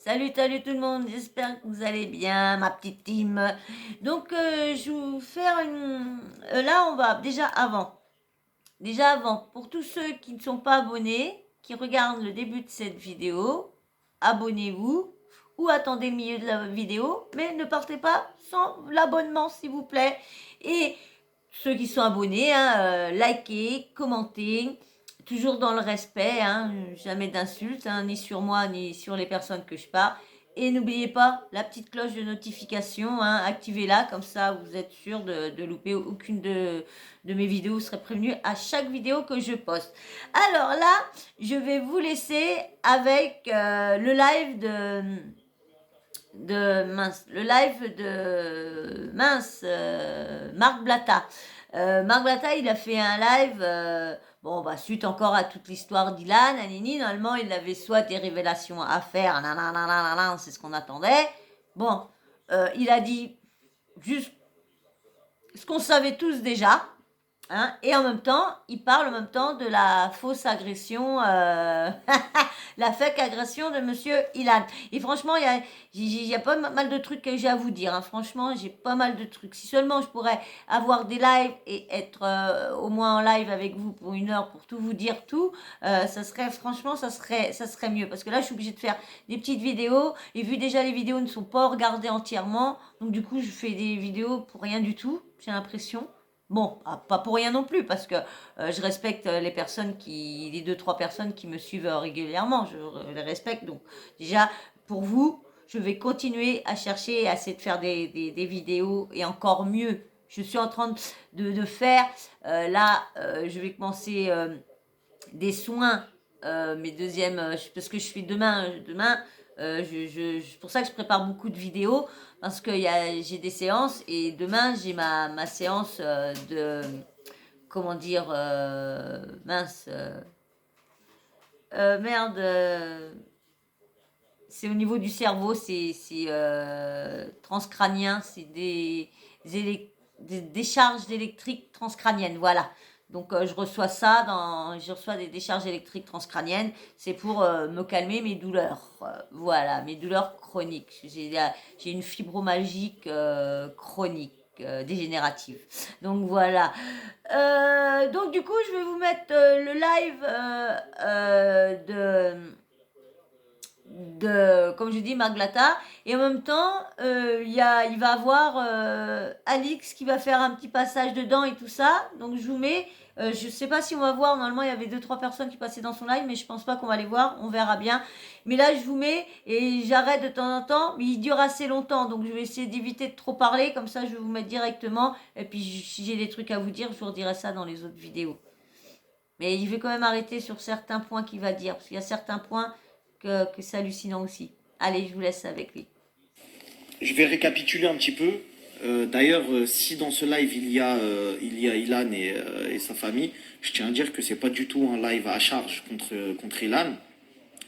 Salut, salut tout le monde, j'espère que vous allez bien, ma petite team. Donc, je vais vous faire une... là, on va déjà avant, pour tous ceux qui ne sont pas abonnés, qui regardent le début de cette vidéo, abonnez-vous ou attendez le milieu de la vidéo, mais ne partez pas sans l'abonnement, s'il vous plaît. Et ceux qui sont abonnés, hein, likez, commentez, toujours dans le respect, hein, jamais d'insultes, hein, ni sur moi, ni sur les personnes que je parle. Et n'oubliez pas la petite cloche de notification, hein, activez-la, comme ça vous êtes sûr de louper aucune de mes vidéos, vous serez prévenu à chaque vidéo que je poste. Alors là, je vais vous laisser avec le live Marc Blatta. Marc Blatta, il a fait un live, bon, bah, suite encore à toute l'histoire d'Ilan, Anini, normalement, il avait soit des révélations à faire, nanana, c'est ce qu'on attendait. Bon, il a dit juste ce qu'on savait tous déjà, hein, et en même temps, il parle en même temps de la fausse agression, la fake agression de monsieur Ilan. Et franchement, il y a pas mal de trucs que j'ai à vous dire, hein. Franchement, j'ai pas mal de trucs. Si seulement je pourrais avoir des lives et être au moins en live avec vous pour 1 heure pour tout vous dire tout, ça serait, franchement, ça serait mieux. Parce que là, je suis obligée de faire des petites vidéos. Et vu déjà les vidéos ne sont pas regardées entièrement, donc du coup, je fais des vidéos pour rien du tout, j'ai l'impression. Bon, pas pour rien non plus, parce que je respecte les personnes les 2-3 personnes qui me suivent régulièrement, je les respecte. Donc déjà, pour vous, je vais continuer à chercher et à essayer de faire des vidéos et encore mieux. Je suis en train de faire, là, je vais commencer des soins, mes deuxièmes, parce que je suis demain, c'est pour ça que je prépare beaucoup de vidéos, parce que j'ai des séances, et demain j'ai ma séance comment dire, merde, c'est au niveau du cerveau, c'est transcranien, c'est des décharges électriques transcraniennes, voilà. Donc je reçois je reçois des décharges électriques transcraniennes, c'est pour me calmer mes douleurs, voilà, mes douleurs chroniques. J'ai une fibromyalgie chronique, dégénérative. Donc voilà. Donc du coup, je vais vous mettre le live comme je dis, Marglata. Et en même temps, il va avoir Alix qui va faire un petit passage dedans et tout ça. Donc je vous mets, je sais pas si on va voir, normalement il y avait 2-3 personnes qui passaient dans son live, mais je pense pas qu'on va les voir, on verra bien. Mais là je vous mets, et j'arrête de temps en temps, mais il dure assez longtemps, donc je vais essayer d'éviter de trop parler, comme ça je vais vous mettre directement. Et puis si j'ai des trucs à vous dire, je vous redirai ça dans les autres vidéos. Mais il vais quand même arrêter sur certains points qu'il va dire, parce qu'il y a certains points que c'est hallucinant aussi. Allez, je vous laisse avec lui. Je vais récapituler un petit peu. D'ailleurs, si dans ce live il y a Ilan et sa famille, je tiens à dire que c'est pas du tout un live à charge contre Ilan,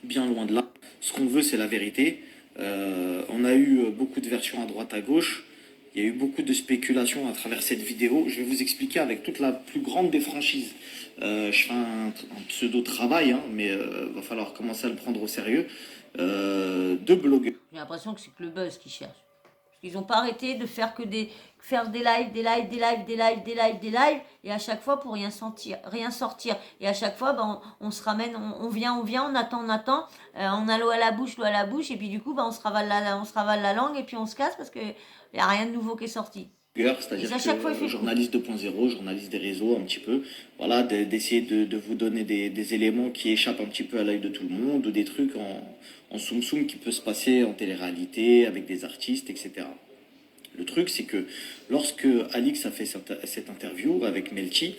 bien loin de là. Ce qu'on veut, c'est la vérité. On a eu beaucoup de versions à droite à gauche. Il y a eu beaucoup de spéculations à travers cette vidéo. Je vais vous expliquer avec toute la plus grande des franchises. Je fais un pseudo-travail, hein, mais va falloir commencer à le prendre au sérieux. De blogueurs. J'ai l'impression que c'est que le buzz qui cherche. Ils n'ont pas arrêté de faire faire des lives, des lives, des lives, des lives, des lives, des lives, et à chaque fois pour rien sortir. Et à chaque fois, ben, on se ramène, on vient, on attend, on a l'eau à la bouche, et puis du coup, ben, on se ravale la langue, et puis on se casse parce qu'il n'y a rien de nouveau qui est sorti. C'est-à-dire que journaliste 2.0, journaliste des réseaux un petit peu, voilà, d'essayer de vous donner des éléments qui échappent un petit peu à l'œil de tout le monde, ou des trucs en soum-soum qui peut se passer en télé-réalité, avec des artistes, etc. Le truc, c'est que lorsque Alix a fait cette interview avec Melchi,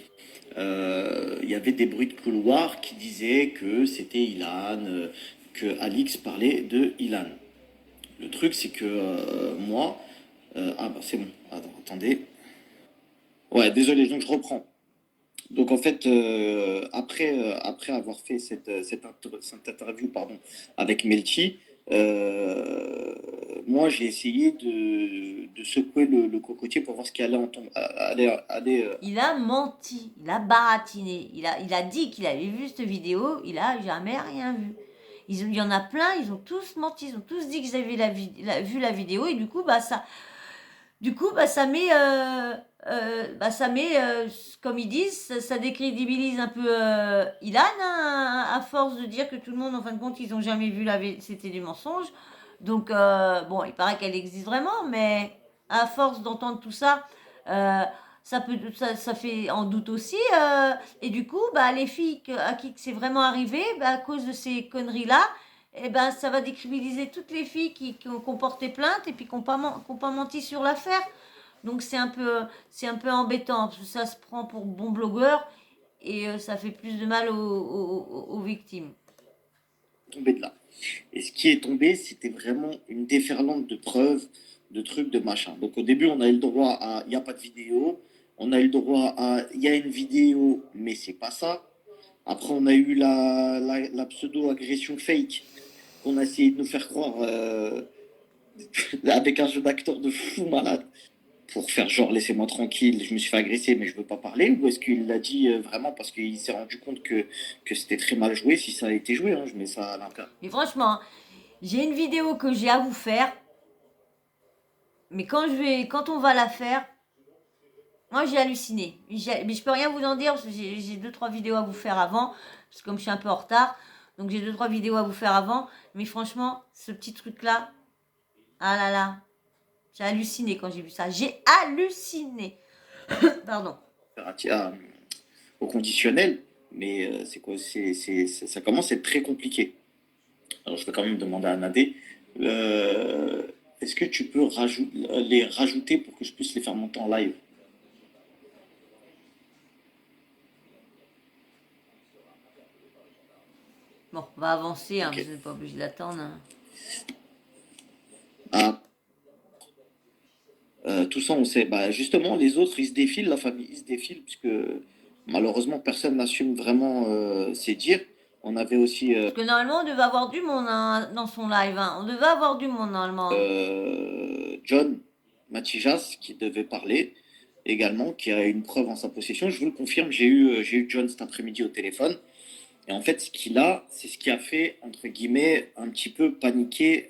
il y avait des bruits de couloir qui disaient que c'était Ilan, que Alix parlait de Ilan. Le truc, c'est que moi, ah bah c'est bon, attendez. Ouais, désolé, donc je reprends. Donc en fait, après avoir fait cette interview pardon, avec Melchi, moi j'ai essayé de secouer le cocotier pour voir ce qui allait Il a menti, il a baratiné, il a dit qu'il avait vu cette vidéo, il a jamais rien vu. il y en a plein, ils ont tous menti, ils ont tous dit qu'ils avaient vu la vidéo, et du coup, bah, ça met, comme ils disent, ça décrédibilise un peu Ilan, hein, à force de dire que tout le monde, en fin de compte, ils n'ont jamais vu c'était du mensonge. Donc, bon, il paraît qu'elle existe vraiment, mais à force d'entendre tout ça, euh, ça fait en doute aussi. Et du coup, bah, les filles à qui c'est vraiment arrivé, bah, à cause de ces conneries-là, eh ben, ça va décrédibiliser toutes les filles qui ont porté plainte et puis qui n'ont pas menti sur l'affaire. Donc c'est un peu embêtant, parce que ça se prend pour bon blogueur et ça fait plus de mal aux victimes. Tombé de là. Et ce qui est tombé, c'était vraiment une déferlante de preuves, de trucs, de machin. Donc au début, on a eu le droit à il n'y a pas de vidéo. On a eu le droit à il y a une vidéo, mais c'est pas ça. Après, on a eu la pseudo-agression fake qu'on a essayé de nous faire croire avec un jeu d'acteur de fou malade pour faire genre laissez-moi tranquille, je me suis fait agresser mais je veux pas parler, ou est-ce qu'il l'a dit vraiment parce qu'il s'est rendu compte que c'était très mal joué, si ça a été joué, hein, je mets ça à l'intérieur. Mais franchement, j'ai une vidéo que j'ai à vous faire, mais quand on va la faire, moi j'ai halluciné. Mais je peux rien vous en dire parce que j'ai 2-3 vidéos à vous faire avant, parce que comme je suis un peu en retard, donc j'ai 2-3 vidéos à vous faire avant. Mais franchement, ce petit truc-là, ah là là, j'ai halluciné quand j'ai vu ça. J'ai halluciné. Pardon. Au conditionnel, mais c'est quoi, ça commence à être très compliqué. Alors je vais quand même demander à Nadé, euh, est-ce que tu peux les rajouter pour que je puisse les faire monter en live? Bon, on va avancer, hein, Ok. parce que vous n'êtes pas obligé d'attendre. Hein. Ah, tout ça, on sait. Bah, justement, les autres, ils se défilent, la famille, ils se défilent, puisque malheureusement, personne n'assume vraiment ses dires. On avait aussi Parce que normalement, on devait avoir du monde hein, dans son live. Hein. On devait avoir du monde normalement. John Matijas qui devait parler également, qui a une preuve en sa possession. Je vous le confirme, j'ai eu John cet après-midi au téléphone. Et en fait, ce qu'il a, c'est ce qui a fait, entre guillemets, un petit peu paniquer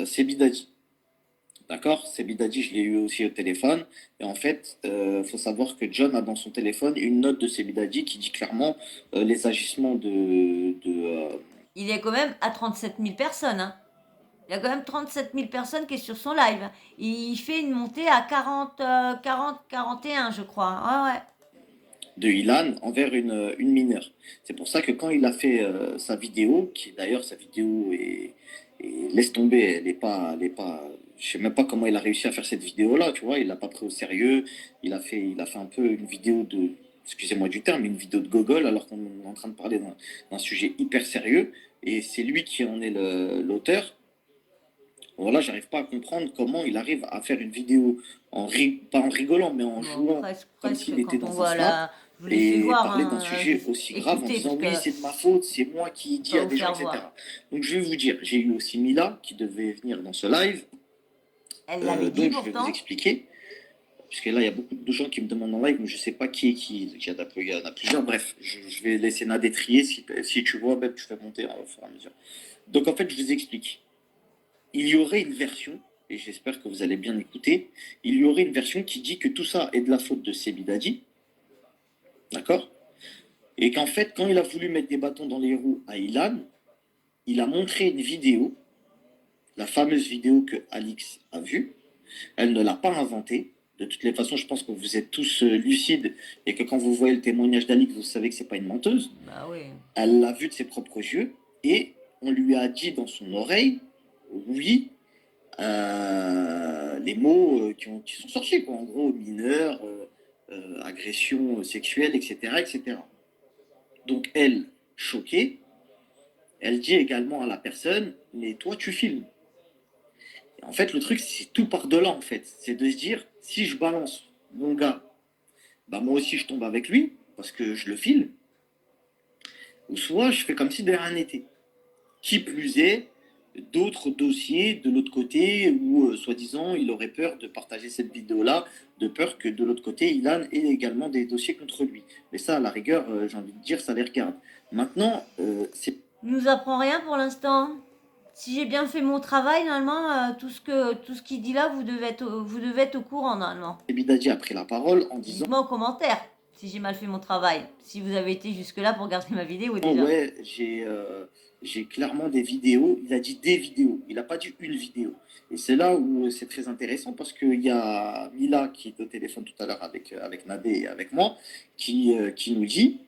Sebidadi. D'accord? Sebidadi, je l'ai eu aussi au téléphone. Et en fait, faut savoir que John a dans son téléphone une note de Sebidadi qui dit clairement les agissements Il est quand même à 37 000 personnes. Hein. Il y a quand même 37 000 personnes qui est sur son live. Il fait une montée à 41, je crois. Ouais, ouais. de Ilan envers une mineure. C'est pour ça que quand il a fait sa vidéo, qui d'ailleurs sa vidéo laisse tomber, elle est pas, je sais même pas comment il a réussi à faire cette vidéo-là, tu vois, il l'a pas pris au sérieux, il a fait un peu une vidéo de, excusez-moi du terme, une vidéo de gogol alors qu'on est en train de parler d'un sujet hyper sérieux, et c'est lui qui en est l'auteur. Voilà, j'arrive pas à comprendre comment il arrive à faire une vidéo pas en rigolant, mais en Bon, jouant comme presque s'il était quand on dans un voit snap la... Je vous l'ai fait et voir, parler d'un hein, sujet aussi grave en écoutez, disant parce oui, que c'est de ma faute, c'est moi qui je dis vais à vous des gens, faire voir. etc. Donc je vais vous dire, j'ai eu aussi Mila qui devait venir dans ce live, Elle l'avait dit donc je vais vous pourtant. expliquer, parce que là il y a beaucoup de gens qui me demandent en live, mais je sais pas qui est qui, il y en a plusieurs, bref, je vais laisser Nadé trier, si tu vois, ben, tu fais monter au fur et à mesure. Donc en fait, je vous explique. Il y aurait une version, et j'espère que vous allez bien écouter, il y aurait une version qui dit que tout ça est de la faute de Sebidadi, d'accord? Et qu'en fait, quand il a voulu mettre des bâtons dans les roues à Ilan, il a montré une vidéo, la fameuse vidéo que Alix a vue. Elle ne l'a pas inventée. De toutes les façons, je pense que vous êtes tous lucides et que quand vous voyez le témoignage d'Alix, vous savez que c'est pas une menteuse. Bah oui. Elle l'a vu de ses propres yeux et on lui a dit dans son oreille, oui, les mots qui sont sortis, quoi. En gros, mineur, agression sexuelle, etc., etc. Donc elle, choquée, elle dit également à la personne, mais toi tu filmes. Et en fait, le truc, c'est tout par de là, en fait. C'est de se dire, si je balance mon gars, bah moi aussi je tombe avec lui, parce que je le filme, ou soit je fais comme si de rien n'était. Qui plus est, d'autres dossiers de l'autre côté où, soi-disant, il aurait peur de partager cette vidéo-là, de peur que de l'autre côté, Ilan ait également des dossiers contre lui. Mais ça, à la rigueur, j'ai envie de dire, ça les regarde. Maintenant, c'est Il nous apprend rien pour l'instant. Si j'ai bien fait mon travail, normalement, tout ce qu'il dit là, vous devez être au courant, normalement. Bidadi a pris la parole en disant Dites-moi en commentaire si j'ai mal fait mon travail. Si vous avez été jusque-là pour regarder ma vidéo oh déjà. ouais, j'ai clairement des vidéos. Il a dit des vidéos. Il n'a pas dit une vidéo. Et c'est là où c'est très intéressant parce qu'il y a Mila qui est au téléphone tout à l'heure avec Nadé et avec moi qui nous dit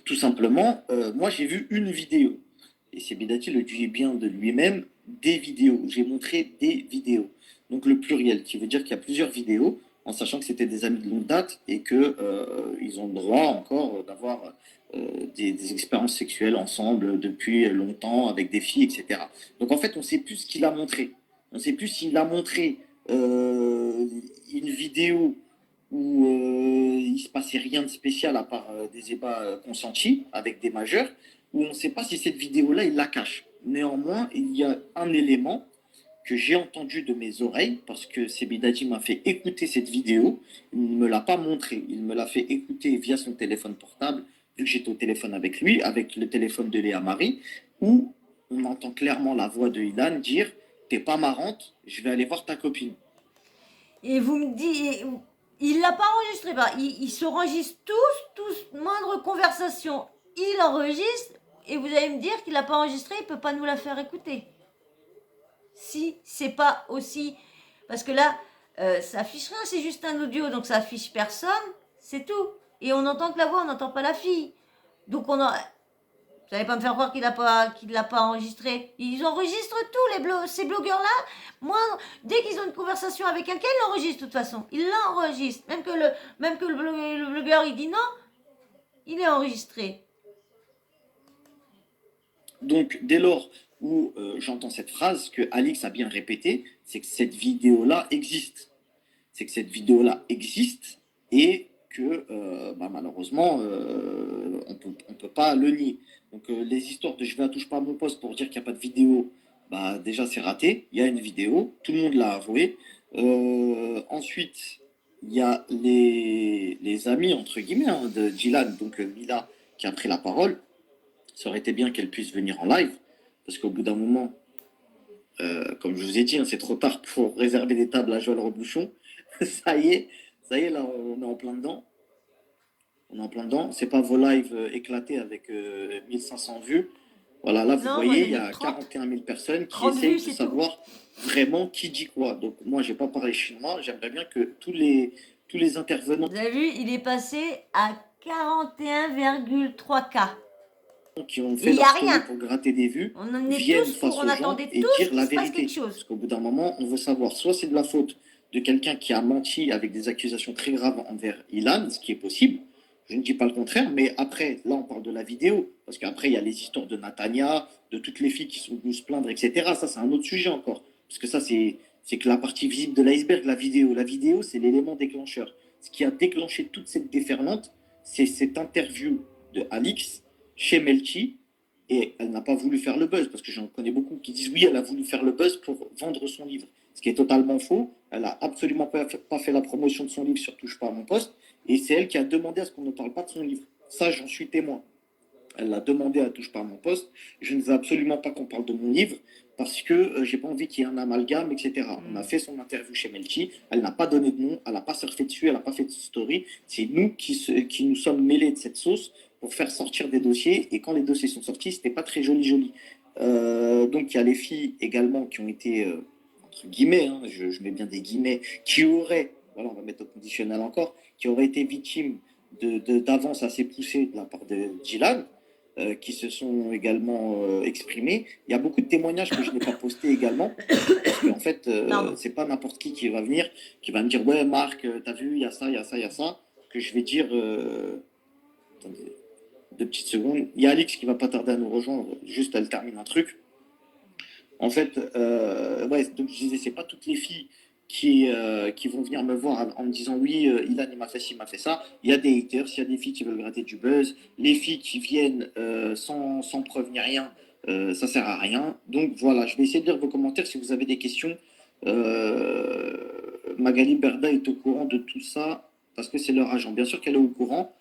tout simplement moi j'ai vu une vidéo. Et c'est Bidati le dit bien de lui-même des vidéos. J'ai montré des vidéos. Donc le pluriel qui veut dire qu'il y a plusieurs vidéos en sachant que c'était des amis de longue date et que ils ont le droit encore d'avoir des expériences sexuelles ensemble depuis longtemps avec des filles, etc. Donc en fait, on ne sait plus ce qu'il a montré. On ne sait plus s'il a montré une vidéo où il se passait rien de spécial à part des ébats consentis avec des majeurs, où on ne sait pas si cette vidéo-là, il la cache. Néanmoins, il y a un élément que j'ai entendu de mes oreilles, parce que Sebidadi m'a fait écouter cette vidéo. Il ne me l'a pas montré, il me l'a fait écouter via son téléphone portable, vu que j'étais au téléphone avec lui, avec le téléphone de Léa Marie, où on entend clairement la voix de Ilan dire t'es pas marrante, je vais aller voir ta copine. Et vous me dites, il l'a pas enregistré, il s'enregistre tous, moindre conversation, il enregistre, et vous allez me dire qu'il l'a pas enregistré, il peut pas nous la faire écouter. Si c'est pas aussi, parce que là, ça affiche rien, c'est juste un audio, donc ça affiche personne, c'est tout. Et on entend que la voix, on n'entend pas la fille. Donc on a, vous n'allez pas me faire croire qu'il l'a pas enregistré. Ils enregistrent tous ces blogueurs-là. Moi, dès qu'ils ont une conversation avec quelqu'un, ils l'enregistrent de toute façon. Ils l'enregistrent. Même que le blogueur, il dit non, il est enregistré. Donc, dès lors où j'entends cette phrase que Alix a bien répétée, c'est que cette vidéo-là existe. C'est que cette vidéo-là existe et que malheureusement, on peut pas le nier. Donc, les histoires de je vais à touche pas à mon poste pour dire qu'il n'y a pas de vidéo, bah, déjà, c'est raté. Il y a une vidéo, tout le monde l'a avoué. Ensuite, il y a les amis, entre guillemets, hein, de Dylan, donc Mila, qui a pris la parole. Ça aurait été bien qu'elle puisse venir en live, parce qu'au bout d'un moment, comme je vous ai dit, hein, c'est trop tard pour réserver des tables à Joël Rebouchon. ça y est, là, on est en plein dedans. On est en plein dedans. C'est pas vos lives éclatés avec 1500 vues. Voilà, là, vous Non, voyez, il y a 41 000 personnes qui essayent vues, de savoir vraiment qui dit quoi. Donc, moi, j'ai pas parlé chinois. J'aimerais bien que tous les intervenants vous avez vu, il est passé à 41,3K. qui ont Et fait il n'y leur a story rien. pour gratter des vues On en est viennent tous face on aux gens attendait et tous dire qu'il la se passe quelque vérité. chose. Parce qu'au bout d'un moment, on veut savoir, soit c'est de la faute de quelqu'un qui a menti avec des accusations très graves envers Ilan, ce qui est possible, je ne dis pas le contraire, mais après, là, on parle de la vidéo, parce qu'après, il y a les histoires de Natania, de toutes les filles qui sont venues se plaindre, etc. Ça, c'est un autre sujet encore. Parce que ça, c'est que la partie visible de l'iceberg, la vidéo. La vidéo, c'est l'élément déclencheur. Ce qui a déclenché toute cette déferlante, c'est cette interview de Alix chez Melchi, et elle n'a pas voulu faire le buzz, parce que j'en connais beaucoup qui disent oui, elle a voulu faire le buzz pour vendre son livre. Ce qui est totalement faux. Elle n'a absolument pas fait la promotion de son livre sur Touche pas à mon poste. Et c'est elle qui a demandé à ce qu'on ne parle pas de son livre. Ça, j'en suis témoin. Elle l'a demandé à Touche pas à mon poste. Je ne veux absolument pas qu'on parle de mon livre parce que j'ai pas envie qu'il y ait un amalgame, etc. On a fait son interview chez Melchi. Elle n'a pas donné de nom, elle n'a pas surfé dessus, elle n'a pas fait de story. C'est nous qui nous sommes mêlés de cette sauce pour faire sortir des dossiers. Et quand les dossiers sont sortis, c'était pas très joli. Donc il y a les filles également qui ont été, entre guillemets, hein, je mets bien des guillemets, qui auraient, voilà, on va mettre au conditionnel encore, qui auraient été victimes d'avance assez poussée de la part de Dylan, qui se sont également exprimés. Il y a beaucoup de témoignages que je n'ai pas postés également, parce qu'en fait, c'est pas n'importe qui va venir, qui va me dire ouais Marc, t'as vu, il y a ça, il y a ça, il y a ça, que je vais dire. Attendez, 2 petites secondes. Il y a Alix qui va pas tarder à nous rejoindre. Juste, elle termine un truc. En fait, ouais, donc je disais, c'est pas toutes les filles qui vont venir me voir en me disant oui, Ilan il m'a fait ci, il m'a fait ça. Il y a des haters, il y a des filles qui veulent gratter du buzz, les filles qui viennent sans preuve ni rien, ça sert à rien. Donc voilà, je vais essayer de lire vos commentaires si vous avez des questions. Magali Berda est au courant de tout ça parce que c'est leur agent. Bien sûr qu'elle est au courant.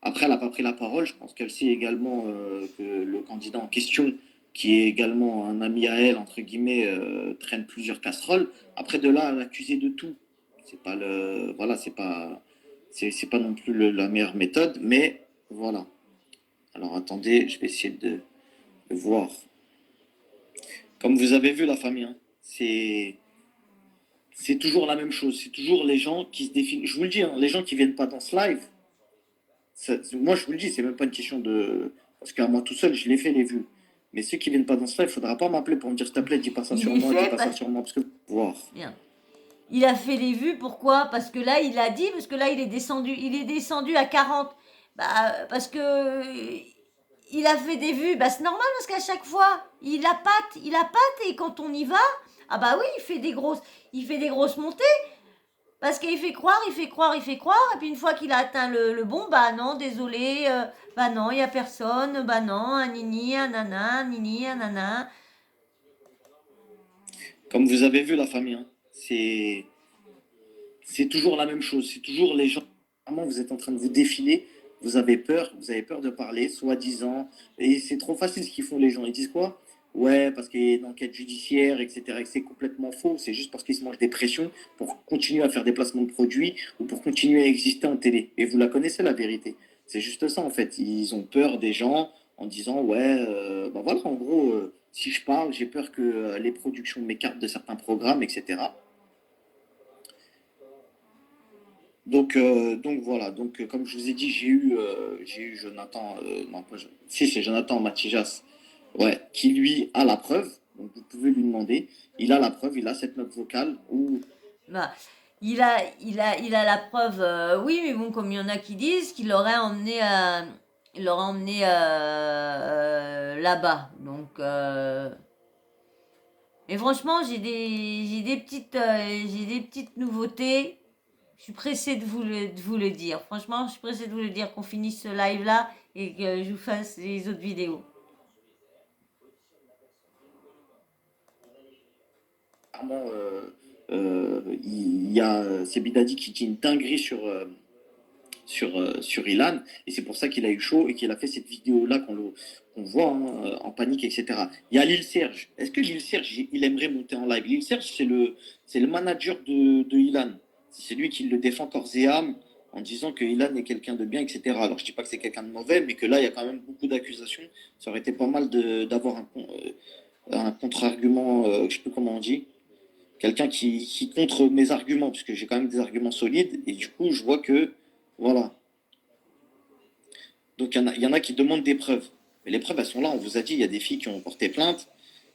Après, elle n'a pas pris la parole. Je pense qu'elle sait également que le candidat en question, qui est également un ami à elle, entre guillemets, traîne plusieurs casseroles. Après, de là à l'accuser de tout, c'est pas le, voilà, c'est pas non plus la meilleure méthode, mais voilà. Alors attendez, je vais essayer de voir. Comme vous avez vu, la famille, hein, c'est toujours la même chose. C'est toujours les gens qui se défilent. Je vous le dis, hein, les gens qui viennent pas dans ce live, moi je vous le dis, c'est même pas une question de. Parce qu'à moi tout seul, je l'ai fait les vues. Mais ceux qui viennent pas dans ce live, il faudra pas m'appeler pour me dire s'il te plaît, dis pas ça sur Il est moi, dis fait pas ça parce... sur moi, parce que voir. Bien. Il a fait les vues, pourquoi? Parce que là, il a dit, parce que là, il est descendu à 40. Bah, parce que il a fait des vues. Bah, c'est normal parce qu'à chaque fois, il a patte et quand on y va, ah bah oui, il fait des grosses montées. Parce qu'il fait croire, et puis une fois qu'il a atteint le bon, bah non, désolé, bah non, il n'y a personne, bah non, un nini, un nana, un nini, un nana. Comme vous avez vu, la famille, hein, c'est toujours la même chose. C'est toujours les gens. Vraiment, vous êtes en train de vous défiler. Vous avez peur de parler, soi-disant. Et c'est trop facile ce qu'ils font les gens. Ils disent quoi? Ouais, parce qu'il y a une enquête judiciaire, etc. Et c'est complètement faux. C'est juste parce qu'ils se mangent des pressions pour continuer à faire des placements de produits ou pour continuer à exister en télé. Et vous la connaissez, la vérité. C'est juste ça, en fait. Ils ont peur des gens en disant, ouais, ben voilà, en gros, si je parle, j'ai peur que les productions m'écartent de certains programmes, etc. Donc voilà, comme je vous ai dit, j'ai eu Jonathan, non pas si c'est Jonathan Matijas, ouais, qui lui a la preuve, donc vous pouvez lui demander, il a la preuve, il a cette note vocale où Bah, il a la preuve, oui, mais bon, comme il y en a qui disent qu'il l'aurait emmené, là-bas. Donc, et franchement, j'ai des petites nouveautés. Je suis pressée de vous le dire. Franchement, je suis pressée de vous le dire qu'on finisse ce live-là et que je vous fasse les autres vidéos. clairement il y a c'est Bidadi qui dit une dinguerie sur Ilan, et c'est pour ça qu'il a eu chaud et qu'il a fait cette vidéo-là qu'on voit hein, en panique, etc. Il y a Lil Serge. Est-ce que Lil Serge, il aimerait monter en live? Lil Serge, c'est le manager de Ilan. C'est lui qui le défend corps et âme en disant que Ilan est quelqu'un de bien, etc. Alors je dis pas que c'est quelqu'un de mauvais, mais que là, il y a quand même beaucoup d'accusations. Ça aurait été pas mal d'avoir un contre-argument, je sais plus comment on dit, quelqu'un qui contre mes arguments, puisque j'ai quand même des arguments solides, et du coup, je vois que, voilà. Donc, il y en a qui demandent des preuves. Mais les preuves, elles sont là. On vous a dit, il y a des filles qui ont porté plainte,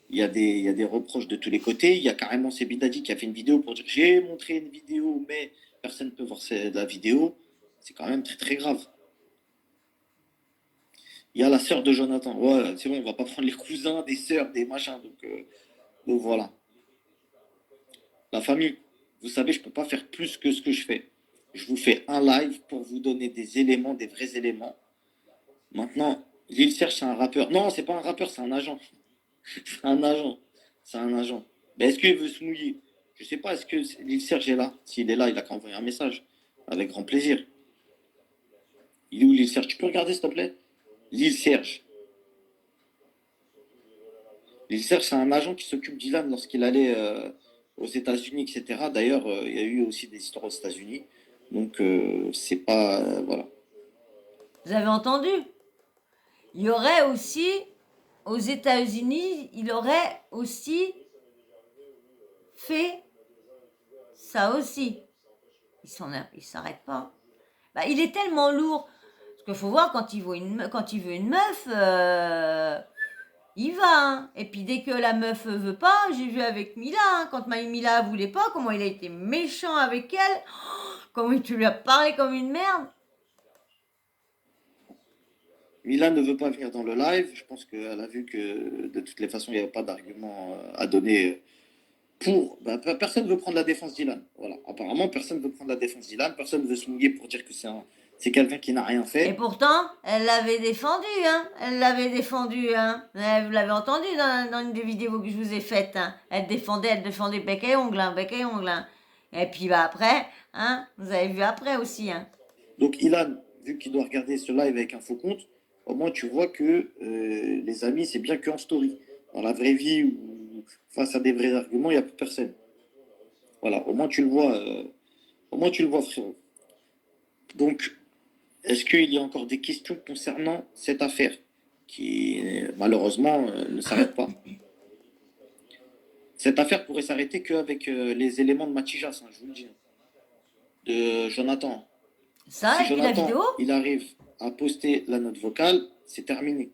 il y a des reproches de tous les côtés. Il y a carrément Sebidadi qui a fait une vidéo pour dire j'ai montré une vidéo, mais personne ne peut voir la vidéo. C'est quand même très, très grave. Il y a la sœur de Jonathan. Ouais, c'est bon, on va pas prendre les cousins, des sœurs, des machins. Donc voilà. La famille, vous savez, je ne peux pas faire plus que ce que je fais. Je vous fais un live pour vous donner des éléments, des vrais éléments. Maintenant, Lil Serge, c'est un rappeur. Non, c'est pas un rappeur, c'est un agent. C'est un agent. C'est un agent. Mais est-ce qu'il veut se mouiller? Je sais pas, est-ce que Lil Serge est là? S'il est là, il a qu'à envoyer un message. Avec grand plaisir. Il est où Lil Serge? Tu peux regarder, s'il te plaît? Lil Serge. Lil Serge, c'est un agent qui s'occupe d'Ilan lorsqu'il allait aux États-Unis, etc. D'ailleurs, il y a eu aussi des histoires aux États-Unis. Donc, c'est pas. Voilà. Vous avez entendu? Il y aurait aussi, aux États-Unis, il aurait aussi fait ça aussi. Il s'arrête pas. Bah, il est tellement lourd. Parce qu'il faut voir, quand il veut une meuf, il va. Hein. Et puis dès que la meuf veut pas, j'ai vu avec Mila, hein, quand Mila voulait pas, comment il a été méchant avec elle. Comment tu lui as parlé comme une merde. Mila ne veut pas venir dans le live. Je pense qu'elle a vu que de toutes les façons, il n'y avait pas d'argument à donner pour. Bah, personne ne veut prendre la défense d'Ilan. Voilà. Apparemment, personne ne veut prendre la défense d'Ilan. Personne ne veut se mouiller pour dire que c'est quelqu'un qui n'a rien Et fait. pourtant, elle l'avait défendu, hein. Elle l'avait défendu, hein. Vous l'avez entendu dans une des vidéos que je vous ai faites, hein. Elle défendait bec et ongle, hein, bec et ongle, hein. Et puis bah après, hein, vous avez vu après aussi, hein. Donc, Ilan, vu qu'il doit regarder ce live avec un faux compte, au moins tu vois que les amis, c'est bien qu'en story. Dans la vraie vie ou face à des vrais arguments, il n'y a plus personne. Voilà, au moins tu le vois, frérot. Donc, est-ce qu'il y a encore des questions concernant cette affaire qui, malheureusement, ne s'arrête pas? Cette affaire pourrait s'arrêter qu'avec les éléments de Matijas, hein, je vous le dis, de Jonathan. Ça, Si et puis la Jonathan, vidéo? il arrive à poster la note vocale, c'est terminé.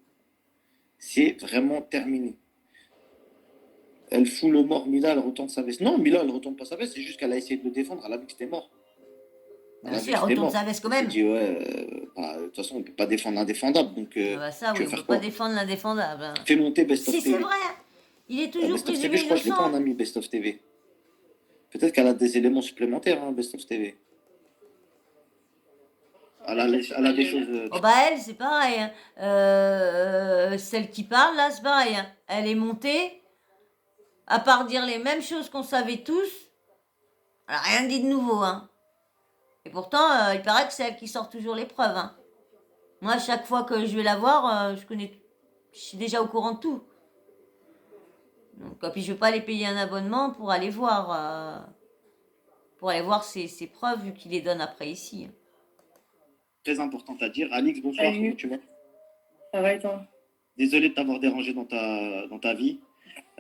C'est vraiment terminé. Elle fout le mort, Mila, elle retourne sa veste. Non, Mila, elle retourne pas sa veste, c'est juste qu'elle a essayé de le défendre, elle a vu que c'était mort. Elle Bien a vu sûr, que elle c'était retourne mort. sa veste quand Elle s'est même. dit, ouais, bah, de toute façon, on peut pas défendre l'indéfendable, donc Ah bah ça, tu oui, veux on peut faire pas quoi? défendre l'indéfendable, hein. Fais monter Best Si of c'est TV. vrai, il est toujours Best of TV, présumé je crois que je l'ai pas en innocent. ami, Best of TV. Peut-être qu'elle a des éléments supplémentaires, hein, Best of TV. Elle a des choses. Oh bah elle, c'est pareil, hein. Celle qui parle, là, c'est pareil, hein. Elle est montée, à part dire les mêmes choses qu'on savait tous, elle a rien dit de nouveau, hein. Et pourtant, il paraît que c'est elle qui sort toujours les preuves, hein. Moi, chaque fois que je vais la voir, je suis déjà au courant de tout. Donc, puis je vais pas aller payer un abonnement pour aller voir ses preuves, vu qu'il les donne après ici, hein. Très importante à dire. Alix, bonsoir, Salut. comment tu vas? Ça va et toi? Désolé de t'avoir dérangé dans ta vie.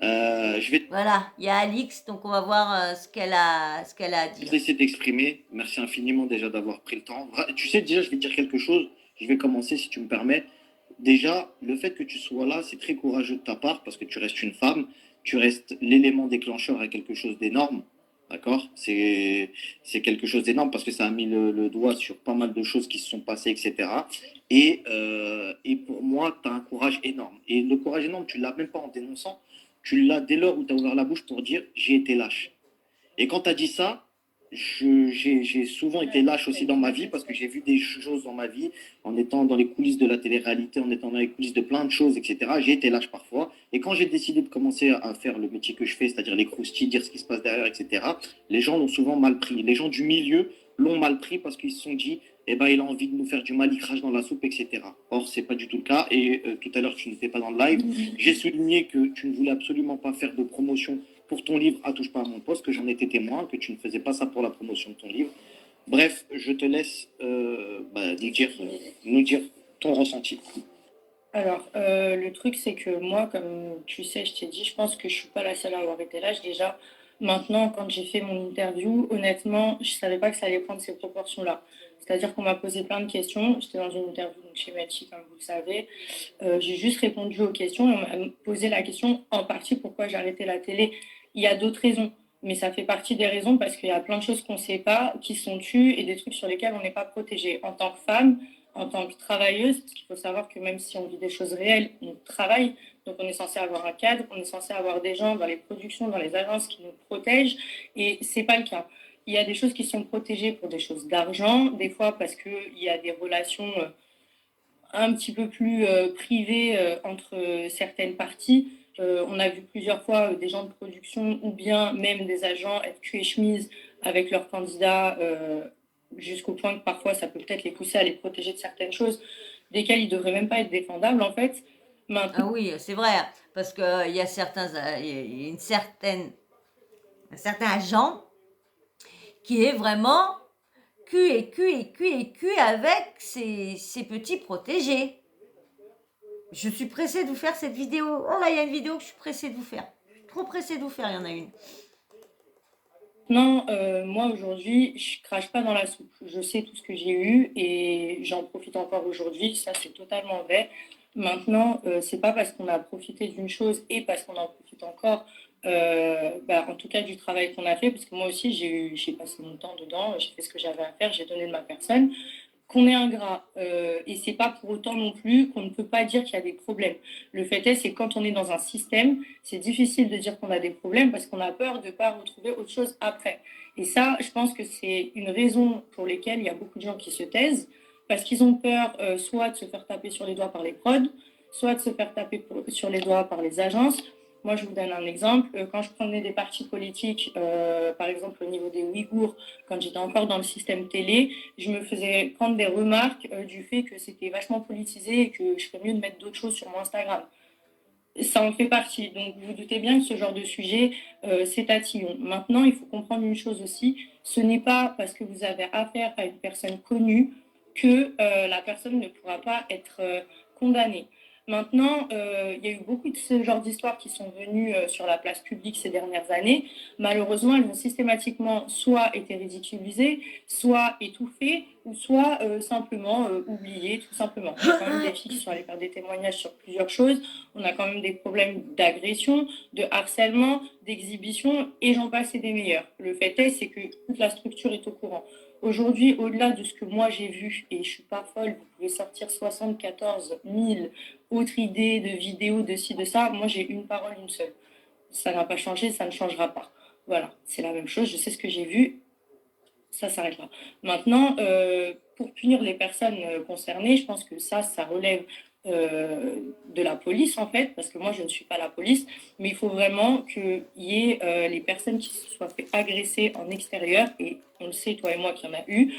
Je vais Voilà, il y a Alix, donc on va voir ce qu'elle a à te dire. laisser t'exprimer. Merci infiniment déjà d'avoir pris le temps. Tu sais, déjà, je vais te dire quelque chose. Je vais commencer si tu me permets. Déjà, le fait que tu sois là, c'est très courageux de ta part parce que tu restes une femme. Tu restes l'élément déclencheur à quelque chose d'énorme. D'accord? C'est quelque chose d'énorme parce que ça a mis le doigt sur pas mal de choses qui se sont passées, etc. Et pour moi, tu as un courage énorme. Et le courage énorme, tu ne l'as même pas en dénonçant. Tu l'as dès lors où tu as ouvert la bouche pour dire j'ai été lâche. Et quand tu as dit ça, j'ai souvent été lâche aussi dans ma vie parce que j'ai vu des choses dans ma vie en étant dans les coulisses de la télé-réalité, en étant dans les coulisses de plein de choses, etc. J'ai été lâche parfois. Et quand j'ai décidé de commencer à faire le métier que je fais, c'est-à-dire les croustilles, dire ce qui se passe derrière, etc., les gens l'ont souvent mal pris. Les gens du milieu l'ont mal pris parce qu'ils se sont dit eh ben, il a envie de nous faire du mal, il crache dans la soupe, etc. Or, c'est pas du tout le cas. Et tout à l'heure, tu n'étais pas dans le live. J'ai souligné que tu ne voulais absolument pas faire de promotion pour ton livre à Touche pas à mon poste, que j'en étais témoin, que tu ne faisais pas ça pour la promotion de ton livre. Bref, je te laisse nous dire ton ressenti. Alors, le truc, c'est que moi, comme tu sais, je t'ai dit, je pense que je suis pas la seule à avoir été lâche. Déjà, maintenant, quand j'ai fait mon interview, honnêtement, je savais pas que ça allait prendre ces proportions-là. C'est-à-dire qu'on m'a posé plein de questions. J'étais dans une interview donc, chez Machi, comme vous le savez. J'ai juste répondu aux questions et on m'a posé la question en partie pourquoi j'ai arrêté la télé. Il y a d'autres raisons, mais ça fait partie des raisons parce qu'il y a plein de choses qu'on ne sait pas, qui sont tues et des trucs sur lesquels on n'est pas protégé. En tant que femme, en tant que travailleuse, parce qu'il faut savoir que même si on vit des choses réelles, on travaille, donc on est censé avoir un cadre, on est censé avoir des gens dans les productions, dans les agences qui nous protègent, et c'est pas le cas. Il y a des choses qui sont protégées pour des choses d'argent, des fois parce qu'il y a des relations un petit peu plus privées entre certaines parties. On a vu plusieurs fois des gens de production ou bien même des agents être cul et chemise avec leurs candidats jusqu'au point que parfois ça peut peut-être les pousser à les protéger de certaines choses desquelles ils ne devraient même pas être défendables en fait. Ah oui, c'est vrai, hein, parce que il y a un certain agent qui est vraiment cul et cul et cul et cul avec ses petits protégés. Je suis pressée de vous faire cette vidéo. Oh là, il y a une vidéo que je suis pressée de vous faire. Je suis trop pressée de vous faire, il y en a une. Non, moi aujourd'hui, je crache pas dans la soupe. Je sais tout ce que j'ai eu et j'en profite encore aujourd'hui. Ça, c'est totalement vrai. Maintenant, c'est pas parce qu'on a profité d'une chose et parce qu'on en profite encore, en tout cas du travail qu'on a fait, parce que moi aussi, j'ai passé mon temps dedans, j'ai fait ce que j'avais à faire, j'ai donné de ma personne, qu'on est ingrat. Et c'est pas pour autant non plus qu'on ne peut pas dire qu'il y a des problèmes. Le fait est, c'est que quand on est dans un système, c'est difficile de dire qu'on a des problèmes parce qu'on a peur de ne pas retrouver autre chose après. Et ça, je pense que c'est une raison pour laquelle il y a beaucoup de gens qui se taisent parce qu'ils ont peur soit de se faire taper sur les doigts par les prods, soit de se faire taper sur les doigts par les agences, Moi, je vous donne un exemple. Quand je prenais des partis politiques, par exemple au niveau des Ouïghours, quand j'étais encore dans le système télé, je me faisais prendre des remarques du fait que c'était vachement politisé et que je ferais mieux de mettre d'autres choses sur mon Instagram. Ça en fait partie. Donc, vous vous doutez bien que ce genre de sujet, c'est tatillon. Maintenant, il faut comprendre une chose aussi. Ce n'est pas parce que vous avez affaire à une personne connue que la personne ne pourra pas être condamnée. Maintenant, il y a eu beaucoup de ce genre d'histoires qui sont venues sur la place publique ces dernières années. Malheureusement, elles ont systématiquement soit été ridiculisées, soit étouffées, ou soit simplement oubliées, tout simplement. Il y a quand même des filles qui sont allées faire des témoignages sur plusieurs choses. On a quand même des problèmes d'agression, de harcèlement, d'exhibition, et j'en passe et des meilleurs. Le fait est, c'est que toute la structure est au courant. Aujourd'hui, au-delà de ce que moi j'ai vu, et je suis pas folle, vous pouvez sortir 74 000 autres idées de vidéos, de ci, de ça. Moi, j'ai une parole, une seule. Ça n'a pas changé, ça ne changera pas. Voilà, c'est la même chose, je sais ce que j'ai vu, ça s'arrête là. Maintenant, pour punir les personnes concernées, je pense que ça relève de la police en fait, parce que moi je ne suis pas la police, mais il faut vraiment qu'il y ait les personnes qui se soient fait agresser en extérieur, et on le sait, toi et moi, qu'il y en a eu,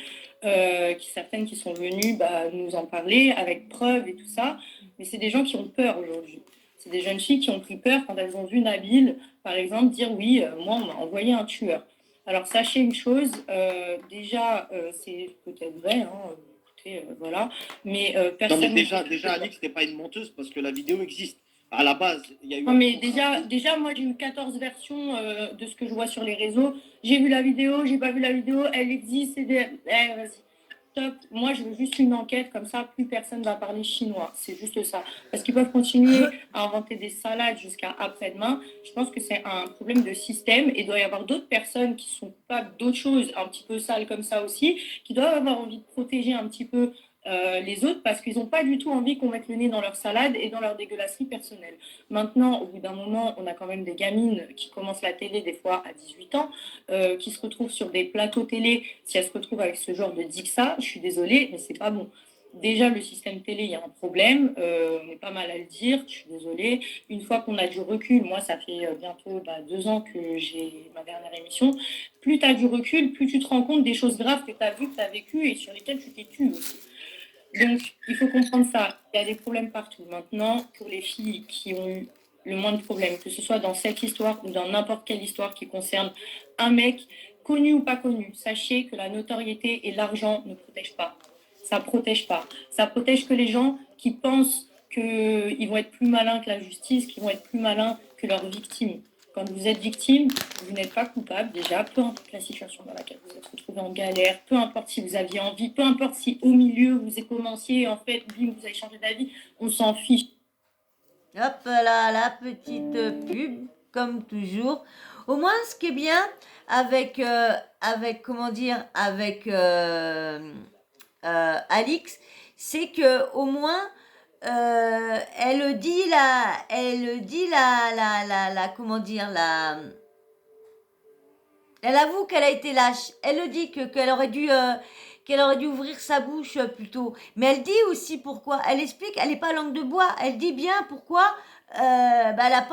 certaines qui sont venues nous en parler avec preuves et tout ça, mais c'est des gens qui ont peur aujourd'hui. C'est des jeunes filles qui ont pris peur quand elles ont vu Nabil, par exemple, dire oui, moi on m'a envoyé un tueur. Alors, sachez une chose, déjà, c'est peut-être vrai, hein, écoutez, voilà, mais Non, mais personne... déjà, Alix, c'était pas une menteuse parce que la vidéo existe. À la base, il y a eu Non, un mais contrat. déjà, moi, j'ai eu 14 versions de ce que je vois sur les réseaux. J'ai vu la vidéo, j'ai pas vu la vidéo, elle existe, c'est des... vas-y, stop. Moi, je veux juste une enquête, comme ça, plus personne va parler chinois. C'est juste ça. Parce qu'ils peuvent continuer à inventer des salades jusqu'à après-demain. Je pense que c'est un problème de système, et il doit y avoir d'autres personnes qui sont pas d'autres choses un petit peu sales comme ça aussi, qui doivent avoir envie de protéger un petit peu les autres, parce qu'ils n'ont pas du tout envie qu'on mette le nez dans leur salade et dans leur dégueulasserie personnelle. Maintenant, au bout d'un moment, on a quand même des gamines qui commencent la télé des fois à 18 ans, qui se retrouvent sur des plateaux télé. Si elles se retrouvent avec ce genre de dixa, je suis désolée, mais c'est pas bon. Déjà, le système télé, il y a un problème, on est pas mal à le dire, je suis désolée. Une fois qu'on a du recul, moi, ça fait bientôt 2 ans que j'ai ma dernière émission, plus tu as du recul, plus tu te rends compte des choses graves que tu as vues, que tu as vécues et sur lesquelles tu t'es tue aussi. Donc, il faut comprendre ça. Il y a des problèmes partout. Maintenant, pour les filles qui ont eu le moins de problèmes, que ce soit dans cette histoire ou dans n'importe quelle histoire qui concerne un mec, connu ou pas connu, sachez que la notoriété et l'argent ne protègent pas. Ça protège pas. Ça protège que les gens qui pensent qu'ils vont être plus malins que la justice, qu'ils vont être plus malins que leurs victimes. Quand vous êtes victime, vous n'êtes pas coupable déjà, peu importe la situation dans laquelle vous êtes retrouvé en galère, peu importe si vous aviez envie, peu importe si au milieu vous avez commencé, en fait, bim, vous avez changé d'avis, on s'en fiche. Hop là, la petite pub, comme toujours. Au moins, ce qui est bien avec comment dire, avec Alix, c'est que au moins, comment dire, elle avoue qu'elle a été lâche. Elle le dit qu'elle aurait dû ouvrir sa bouche plutôt. Mais elle dit aussi pourquoi. Elle explique, elle n'est pas langue de bois. Elle dit bien pourquoi elle a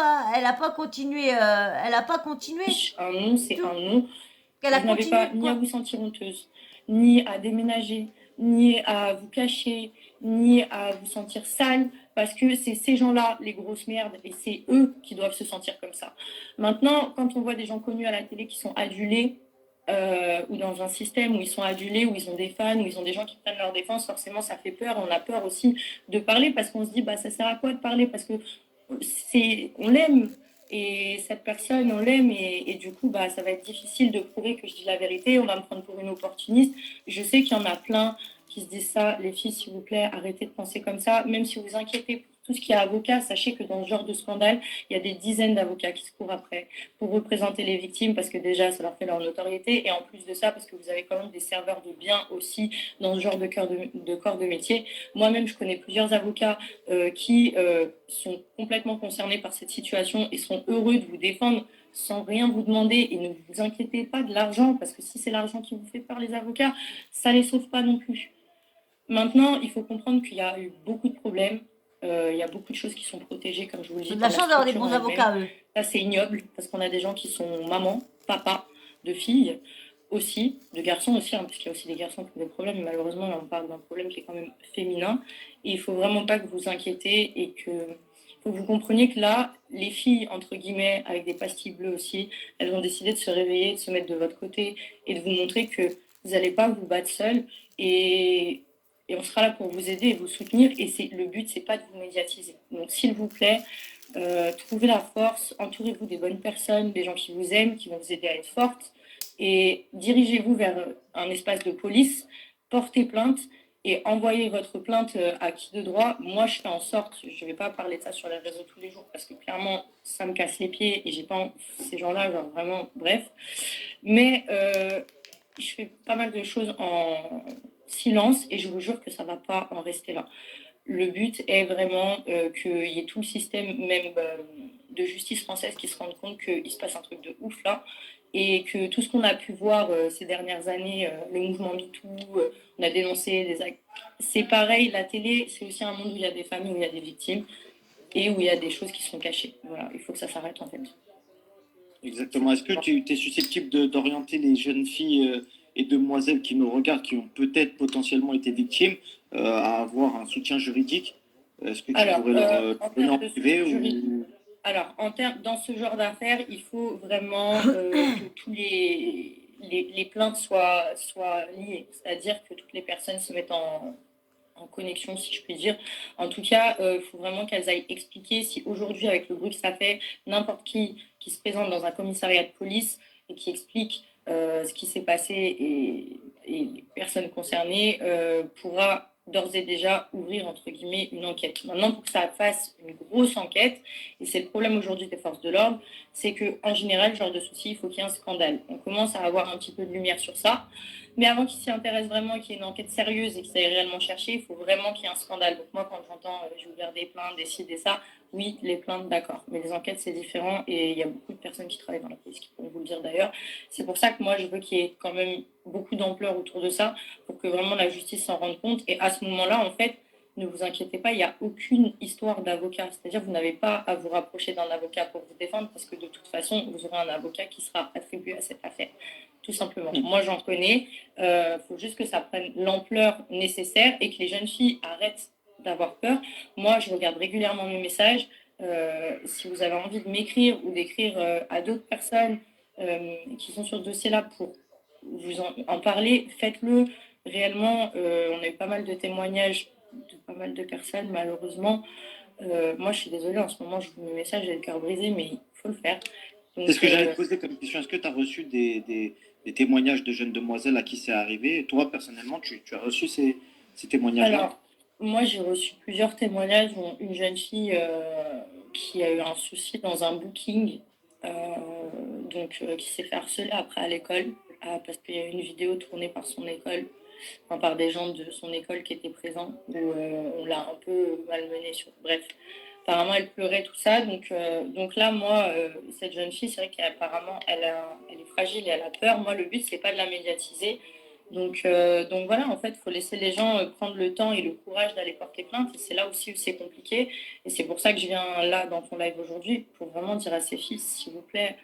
pas continué. Elle a pas continué. Un non, c'est Tout. un non. Qu'elle a Vous n'avez continué pas ni à quoi. vous sentir honteuse, ni à déménager, ni à vous cacher, ni à vous sentir sale, parce que c'est ces gens-là, les grosses merdes, et c'est eux qui doivent se sentir comme ça. Maintenant, quand on voit des gens connus à la télé qui sont adulés, ou dans un système où ils sont adulés, où ils ont des fans, où ils ont des gens qui prennent leur défense, forcément ça fait peur. On a peur aussi de parler, parce qu'on se dit ça sert à quoi de parler, parce que on l'aime, et cette personne, on l'aime, et du coup, ça va être difficile de prouver que je dis la vérité. On va me prendre pour une opportuniste. Je sais qu'il y en a plein qui se disent ça. Les filles, s'il vous plaît, arrêtez de penser comme ça. Même si vous vous inquiétez pour tout ce qui est avocat, sachez que dans ce genre de scandale, il y a des dizaines d'avocats qui se courent après pour représenter les victimes, parce que déjà, ça leur fait leur notoriété. Et en plus de ça, parce que vous avez quand même des serveurs de biens aussi dans ce genre de corps de métier. Moi-même, je connais plusieurs avocats qui sont complètement concernés par cette situation et sont heureux de vous défendre sans rien vous demander, et ne vous inquiétez pas de l'argent, parce que si c'est l'argent qui vous fait peur, les avocats, ça les sauve pas non plus. Maintenant, il faut comprendre qu'il y a eu beaucoup de problèmes. Il y a beaucoup de choses qui sont protégées, comme je vous le Ils ont dis, de la par la chance d'avoir des structure bons en elle-même. avocats, eux. Ça, c'est ignoble, parce qu'on a des gens qui sont mamans, papas, de filles aussi, de garçons aussi, hein, parce qu'il y a aussi des garçons qui ont des problèmes, mais malheureusement, là, on parle d'un problème qui est quand même féminin. Et il faut vraiment pas que vous vous inquiétez et que faut que vous compreniez que là, les filles, entre guillemets, avec des pastilles bleues aussi, elles ont décidé de se réveiller, de se mettre de votre côté et de vous montrer que vous n'allez pas vous battre seules et on sera là pour vous aider et vous soutenir. Et le but, c'est pas de vous médiatiser. Donc, s'il vous plaît, trouvez la force, entourez-vous des bonnes personnes, des gens qui vous aiment, qui vont vous aider à être forte et dirigez-vous vers un espace de police, portez plainte et envoyez votre plainte à qui de droit. Moi, je fais en sorte, je ne vais pas parler de ça sur les réseaux tous les jours parce que clairement, ça me casse les pieds et j'ai pas ces gens-là, genre vraiment, bref. Mais je fais pas mal de choses en silence et je vous jure que ça ne va pas en rester là. Le but est vraiment qu'il y ait tout le système même de justice française qui se rende compte qu'il se passe un truc de ouf là et que tout ce qu'on a pu voir ces dernières années, le mouvement MeToo, on a dénoncé des actes. C'est pareil, la télé, c'est aussi un monde où il y a des familles, où il y a des victimes et où il y a des choses qui sont cachées. Voilà, il faut que ça s'arrête en fait. Exactement. Est-ce que tu es susceptible d'orienter les jeunes filles et demoiselles qui nous regardent, qui ont peut-être potentiellement été victimes, à avoir un soutien juridique? Est-ce que tu Alors, pourrais leur donner en de privé juridique, ou... alors, dans ce genre d'affaires, il faut vraiment que tous les plaintes soient liées, c'est-à-dire que toutes les personnes se mettent en connexion, si je puis dire. En tout cas, il faut vraiment qu'elles aillent expliquer si aujourd'hui, avec le bruit que ça fait, n'importe qui se présente dans un commissariat de police et qui explique ce qui s'est passé et les personnes concernées pourra d'ores et déjà ouvrir, entre guillemets, une enquête. Maintenant, pour que ça fasse une grosse enquête, et c'est le problème aujourd'hui des forces de l'ordre, c'est qu'en général, ce genre de souci, il faut qu'il y ait un scandale. On commence à avoir un petit peu de lumière sur ça. Mais avant qu'ils s'y intéressent vraiment, qu'il y ait une enquête sérieuse et qu'ils aillent réellement chercher, il faut vraiment qu'il y ait un scandale. Donc moi, quand j'entends j'ai ouvert des plaintes, des ci, des ça, oui, les plaintes, d'accord. Mais les enquêtes, c'est différent et il y a beaucoup de personnes qui travaillent dans la police qui pourront vous le dire d'ailleurs. C'est pour ça que moi, je veux qu'il y ait quand même beaucoup d'ampleur autour de ça pour que vraiment la justice s'en rende compte. Et à ce moment-là, en fait, ne vous inquiétez pas, il n'y a aucune histoire d'avocat. C'est-à-dire que vous n'avez pas à vous rapprocher d'un avocat pour vous défendre parce que de toute façon, vous aurez un avocat qui sera attribué à cette affaire. Tout simplement. Moi, j'en connais. Faut juste que ça prenne l'ampleur nécessaire et que les jeunes filles arrêtent d'avoir peur. Moi, je regarde régulièrement mes messages. Si vous avez envie de m'écrire ou d'écrire à d'autres personnes qui sont sur ce dossier-là pour vous en parler, faites-le. Réellement, on a eu pas mal de témoignages de pas mal de personnes, malheureusement. Moi, je suis désolée, en ce moment, je vous mets mes messages, j'ai le cœur brisé, mais il faut le faire. C'est ce que j'allais te poser comme question. Est-ce que tu as reçu des témoignages de jeunes demoiselles à qui c'est arrivé? Et toi, personnellement, tu as reçu ces témoignages-là? Alors, moi, j'ai reçu plusieurs témoignages, dont une jeune fille qui a eu un souci dans un booking, qui s'est fait harceler après à l'école, parce qu'il y a eu une vidéo tournée par son école, enfin, par des gens de son école qui étaient présents, où on l'a un peu malmenée. Bref, apparemment, elle pleurait, tout ça. Donc là, moi, cette jeune fille, c'est vrai qu'apparemment, elle est fragile et elle a peur. Moi, le but, c'est pas de la médiatiser. Donc voilà, en fait, il faut laisser les gens prendre le temps et le courage d'aller porter plainte. Et c'est là aussi où c'est compliqué. Et c'est pour ça que je viens là dans ton live aujourd'hui, pour vraiment dire à ces filles, s'il vous plaît,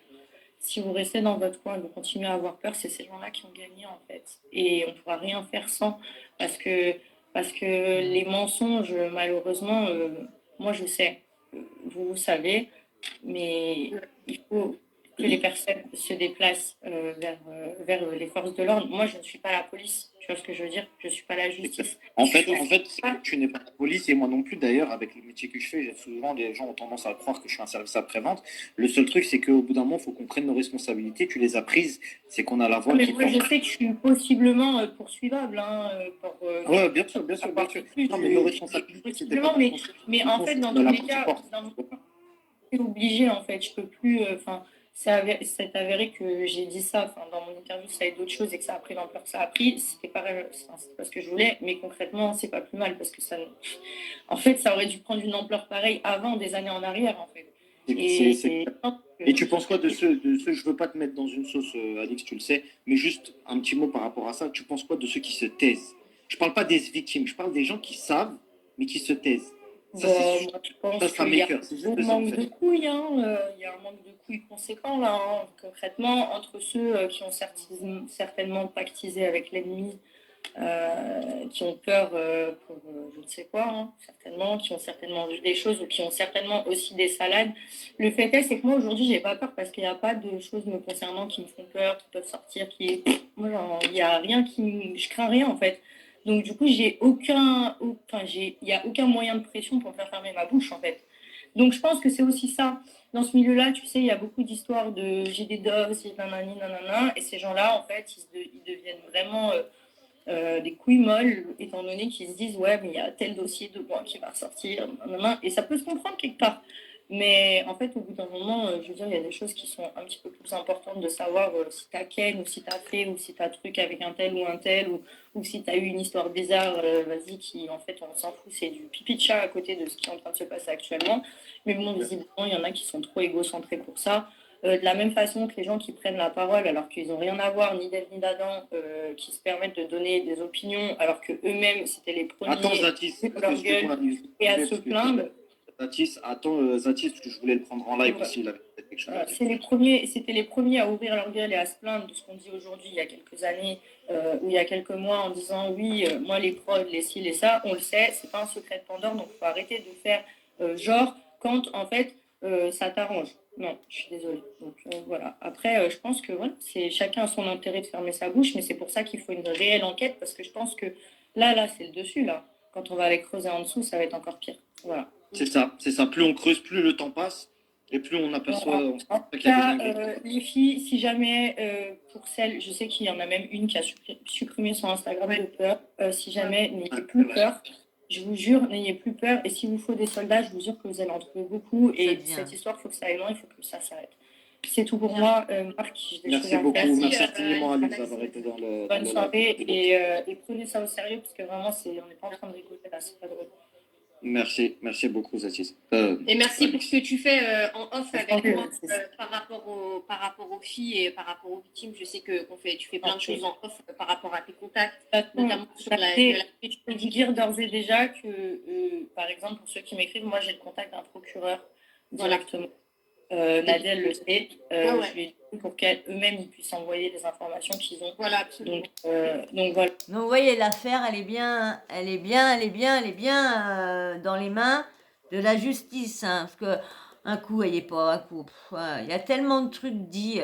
si vous restez dans votre coin et vous continuez à avoir peur, c'est ces gens-là qui ont gagné, en fait. Et on ne pourra rien faire sans. Parce que, parce que les mensonges, malheureusement, moi je sais, vous savez, mais il faut que les personnes se déplacent vers les forces de l'ordre. Moi, je ne suis pas la police, tu vois ce que je veux dire? Je ne suis pas la justice. En fait, c'est que tu n'es pas la police et moi non plus. D'ailleurs, avec le métier que je fais, souvent les gens ont tendance à croire que je suis un service après-vente. Le seul truc, c'est qu'au bout d'un moment, il faut qu'on prenne nos responsabilités. Tu les as prises, c'est qu'on a la voix Mais qui moi, porte. je sais que je suis possiblement poursuivable. Ouais, bien sûr, bien sûr, bien sûr. Non, mais nos responsabilités, c'était pas mais en fait, dans tous les cas, c'est obligé, en fait. Je peux plus. Enfin, c'est avéré que j'ai dit ça. Enfin, dans mon interview, ça a été d'autres choses et que ça a pris l'ampleur que ça a pris. C'était pas ce que je voulais, mais concrètement, c'est pas plus mal parce que ça. En fait, ça aurait dû prendre une ampleur pareille avant, des années en arrière, en fait. Et tu penses quoi de ceux, je veux pas te mettre dans une sauce, Alix, tu le sais, mais juste un petit mot par rapport à ça. Tu penses quoi de ceux qui se taisent? Je parle pas des victimes, je parle des gens qui savent, mais qui se taisent. Ça, c'est Bon, sûr. moi, je pense Ça, c'est un qu'il y a maker. C'est un juste ça, en manque fait. de couilles, hein. Il y a un manque de couilles conséquent là, hein. Concrètement, entre ceux qui ont certainement pactisé avec l'ennemi, qui ont peur pour je ne sais quoi, hein, certainement, qui ont certainement vu des choses ou qui ont certainement aussi des salades. Le fait est, c'est que moi aujourd'hui, j'ai pas peur parce qu'il n'y a pas de choses me concernant qui me font peur, qui peuvent sortir, moi, genre, il y a rien je crains rien en fait. Donc du coup, il y a aucun moyen de pression pour me faire fermer ma bouche en fait. Donc je pense que c'est aussi ça. Dans ce milieu-là, tu sais, il y a beaucoup d'histoires de j'ai des doses, j'ai nanani, nanana, et ces gens-là, en fait, ils deviennent vraiment des couilles molles, étant donné qu'ils se disent ouais, mais il y a tel dossier de moi qui va ressortir, nanana, et ça peut se comprendre quelque part. Mais en fait, au bout d'un moment, je veux dire, il y a des choses qui sont un petit peu plus importantes de savoir si t'as ken, ou si t'as fait, ou si t'as truc avec un tel, ou si t'as eu une histoire bizarre, vas-y, qui en fait, on s'en fout, c'est du pipi de chat à côté de ce qui est en train de se passer actuellement. Mais bon, visiblement, il y en a qui sont trop égocentrés pour ça. De la même façon que les gens qui prennent la parole alors qu'ils n'ont rien à voir, ni d'Ève ni d'Adam, qui se permettent de donner des opinions alors qu'eux-mêmes, c'était les Attends, premiers Zatis, à leur gueule et à se plaindre. Zatis, attends, Zatis, parce que je voulais le prendre en live Ouais. aussi, il avait peut-être quelque chose à dire. C'était les premiers à ouvrir leur gueule et à se plaindre de ce qu'on dit aujourd'hui, il y a quelques années ou il y a quelques mois, en disant oui, moi les prods, les ci, les ça, on le sait, c'est pas un secret de Pandore, donc il faut arrêter de faire genre quand en fait ça t'arrange. Non, je suis désolée. Donc voilà. Après, je pense que voilà, c'est chacun a son intérêt de fermer sa bouche, mais c'est pour ça qu'il faut une réelle enquête, parce que je pense que là, c'est le dessus là. Quand on va aller creuser en dessous, ça va être encore pire. Voilà. C'est ça, c'est ça. Plus on creuse, plus le temps passe, et plus on aperçoit En tout cas, les filles, si jamais, pour celles, je sais qu'il y en a même une qui a supprimé son Instagram de peur, si jamais, n'ayez plus peur. Je vous jure, n'ayez plus peur. Et s'il vous faut des soldats, je vous jure que vous allez en trouver beaucoup. Et cette histoire, il faut que ça aille loin, il faut que ça s'arrête. C'est tout pour moi, Marc. Merci beaucoup, merci infiniment Alice d'avoir été dans le. Bonne soirée et prenez ça au sérieux parce que vraiment, on n'est pas en train de rigoler là, c'est pas drôle. Merci beaucoup Zatis. Et merci pour ce que tu fais en off avec moi par rapport aux filles et par rapport aux victimes. Je sais que tu fais plein de choses en off par rapport à tes contacts, notamment sur je peux vous dire d'ores et déjà que, par exemple, pour ceux qui m'écrivent, moi j'ai le contact d'un procureur directement. Nadèle le sait. Je lui ai dit pour qu'eux-mêmes ils puissent envoyer les informations qu'ils ont. Voilà, absolument. Donc voilà. Donc vous voyez, l'affaire, elle est bien dans les mains de la justice, hein, parce que un coup, il y a tellement de trucs dits,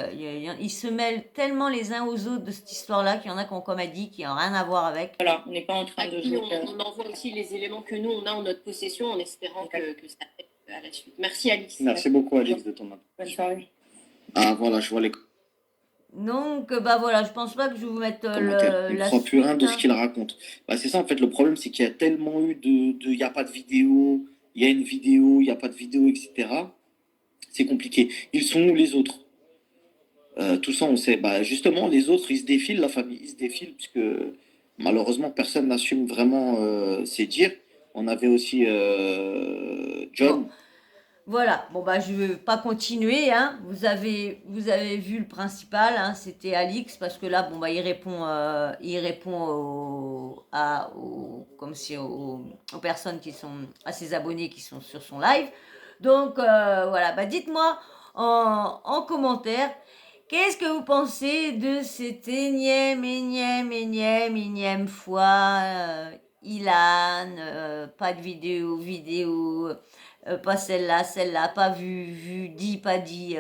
ils se mêlent tellement les uns aux autres de cette histoire-là qu'il y en a qui ont, comme elle dit, qui n'ont rien à voir avec. Voilà, on n'est pas en train de jouer. On envoie aussi les éléments que nous, on a en notre possession en espérant que ça aide à la suite. Merci Alice. Merci beaucoup Alice de ton appel. Bonne soirée. Ah voilà, je vois les Donc, bah voilà, je pense pas que je vais vous mettre commentaires. Il ne croit plus rien de ce qu'il raconte. Bah, c'est ça, en fait, le problème, c'est qu'il y a tellement eu il n'y a pas de vidéo, il y a une vidéo, il n'y a pas de vidéo, etc. C'est compliqué. Ils sont où les autres? Tout ça, on sait. Bah, justement, les autres, ils se défilent, la famille, ils se défilent, puisque malheureusement, personne n'assume vraiment ses dires. On avait aussi John. Bon. Voilà, bon bah je ne vais pas continuer, hein. Vous avez vu le principal, hein, c'était Alix, parce que là, bon bah il répond aux personnes qui sont, à ses abonnés qui sont sur son live. Donc voilà, bah dites-moi en commentaire, qu'est-ce que vous pensez de cette énième fois, Ilan, pas de vidéo, pas celle-là, pas vu, dit, pas dit.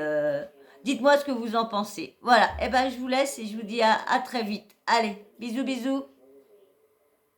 Dites-moi ce que vous en pensez. Voilà, et ben je vous laisse et je vous dis à très vite. Allez, bisous.